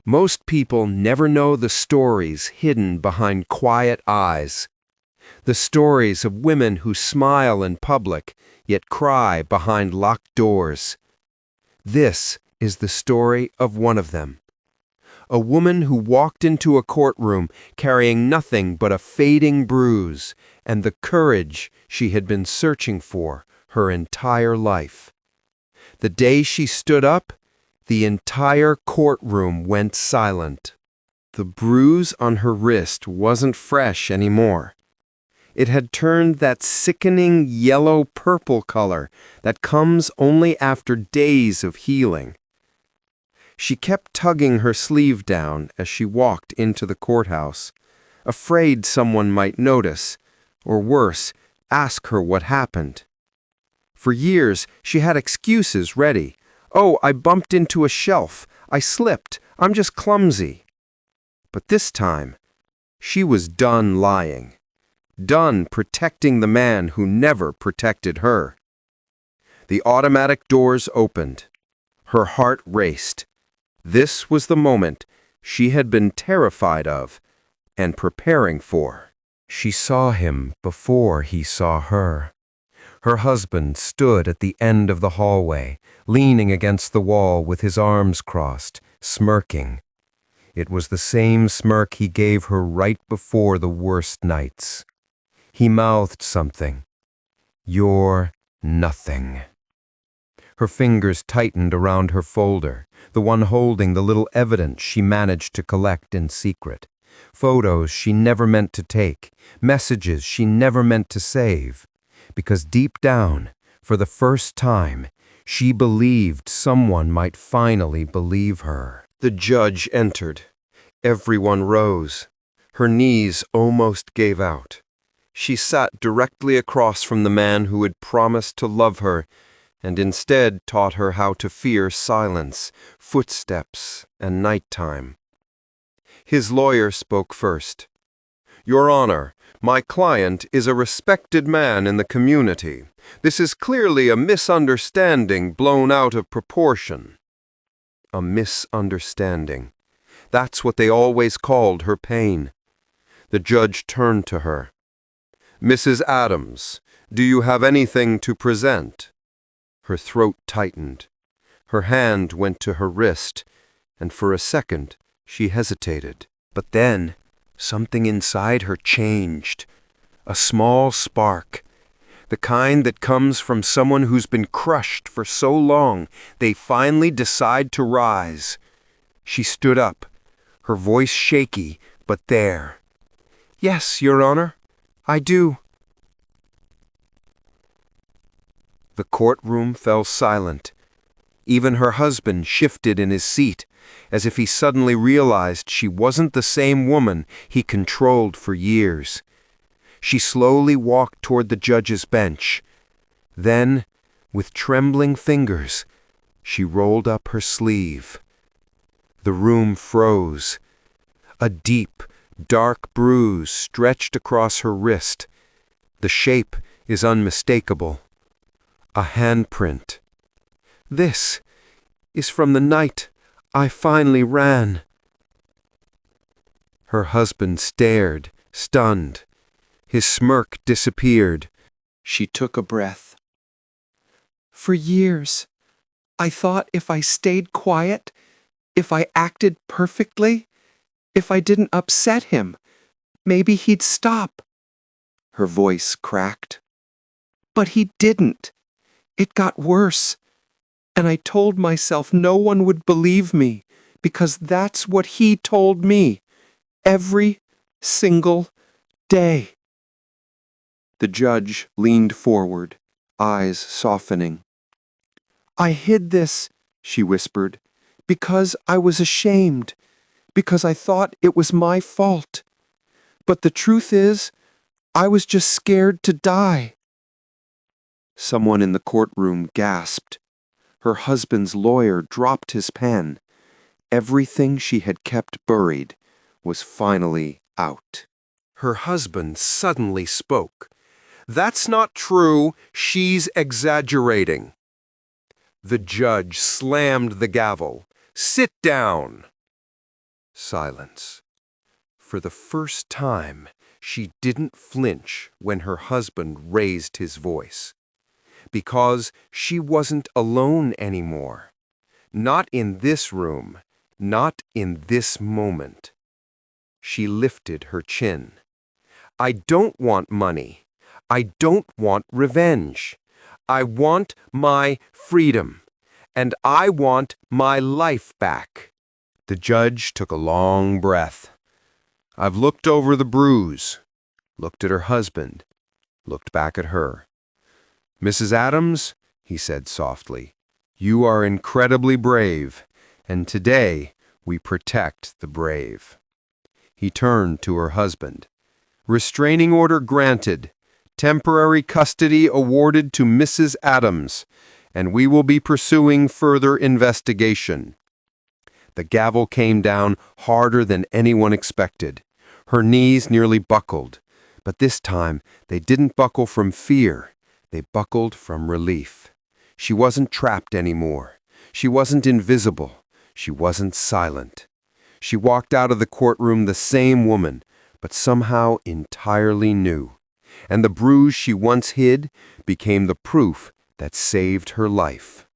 Most people never know the stories hidden behind quiet eyes. The stories of women who smile in public, yet cry behind locked doors. This is the story of one of them. A woman who walked into a courtroom carrying nothing but a fading bruise and the courage she had been searching for her entire life. The day she stood up, the entire courtroom went silent. The bruise on her wrist wasn't fresh anymore. It had turned that sickening yellow-purple color that comes only after days of healing. She kept tugging her sleeve down as she walked into the courthouse, afraid someone might notice, or worse, ask her what happened. For years, she had excuses ready. "Oh, I bumped into a shelf. I slipped. I'm just clumsy." But this time, she was done lying. Done protecting the man who never protected her. The automatic doors opened. Her heart raced. This was the moment she had been terrified of and preparing for. She saw him before he saw her. Her husband stood at the end of the hallway, leaning against the wall with his arms crossed, smirking. It was the same smirk he gave her right before the worst nights. He mouthed something. "You're nothing." Her fingers tightened around her folder, the one holding the little evidence she managed to collect in secret. Photos she never meant to take, messages she never meant to save. Because deep down, for the first time, she believed someone might finally believe her. The judge entered. Everyone rose. Her knees almost gave out. She sat directly across from the man who had promised to love her and instead taught her how to fear silence, footsteps, and nighttime. His lawyer spoke first. "Your Honor, my client is a respected man in the community. This is clearly a misunderstanding blown out of proportion." A misunderstanding. That's what they always called her pain. The judge turned to her. "Mrs. Adams, do you have anything to present?" Her throat tightened. Her hand went to her wrist, and for a second she hesitated. But then something inside her changed. A small spark. The kind that comes from someone who's been crushed for so long they finally decide to rise. She stood up, her voice shaky, but there. "Yes, Your Honor, I do." The courtroom fell silent. Even her husband shifted in his seat, as if he suddenly realized she wasn't the same woman he controlled for years. She slowly walked toward the judge's bench. Then, with trembling fingers, she rolled up her sleeve. The room froze. A deep, dark bruise stretched across her wrist. The shape is unmistakable. A handprint. "This is from the night I finally ran." Her husband stared, stunned. His smirk disappeared. She took a breath. "For years, I thought if I stayed quiet, if I acted perfectly, if I didn't upset him, maybe he'd stop." Her voice cracked. "But he didn't. It got worse. And I told myself no one would believe me, because that's what he told me, every single day." The judge leaned forward, eyes softening. "I hid this," she whispered, "because I was ashamed, because I thought it was my fault. But the truth is, I was just scared to die." Someone in the courtroom gasped. Her husband's lawyer dropped his pen. Everything she had kept buried was finally out. Her husband suddenly spoke. "That's not true. She's exaggerating." The judge slammed the gavel. "Sit down." Silence. For the first time, she didn't flinch when her husband raised his voice. Because she wasn't alone anymore. Not in this room, not in this moment. She lifted her chin. I don't want money. I don't want revenge. I want my freedom. And I want my life back. The judge took a long breath. I've looked over the bruise, looked at her husband, looked back at her. Mrs. Adams, he said softly, you are incredibly brave, and today we protect the brave. He turned to her husband. Restraining order granted. Temporary custody awarded to Mrs. Adams, and we will be pursuing further investigation. The gavel came down harder than anyone expected. Her knees nearly buckled, but this time they didn't buckle from fear. They buckled from relief. She wasn't trapped anymore. She wasn't invisible. She wasn't silent. She walked out of the courtroom the same woman, but somehow entirely new. And the bruise she once hid became the proof that saved her life.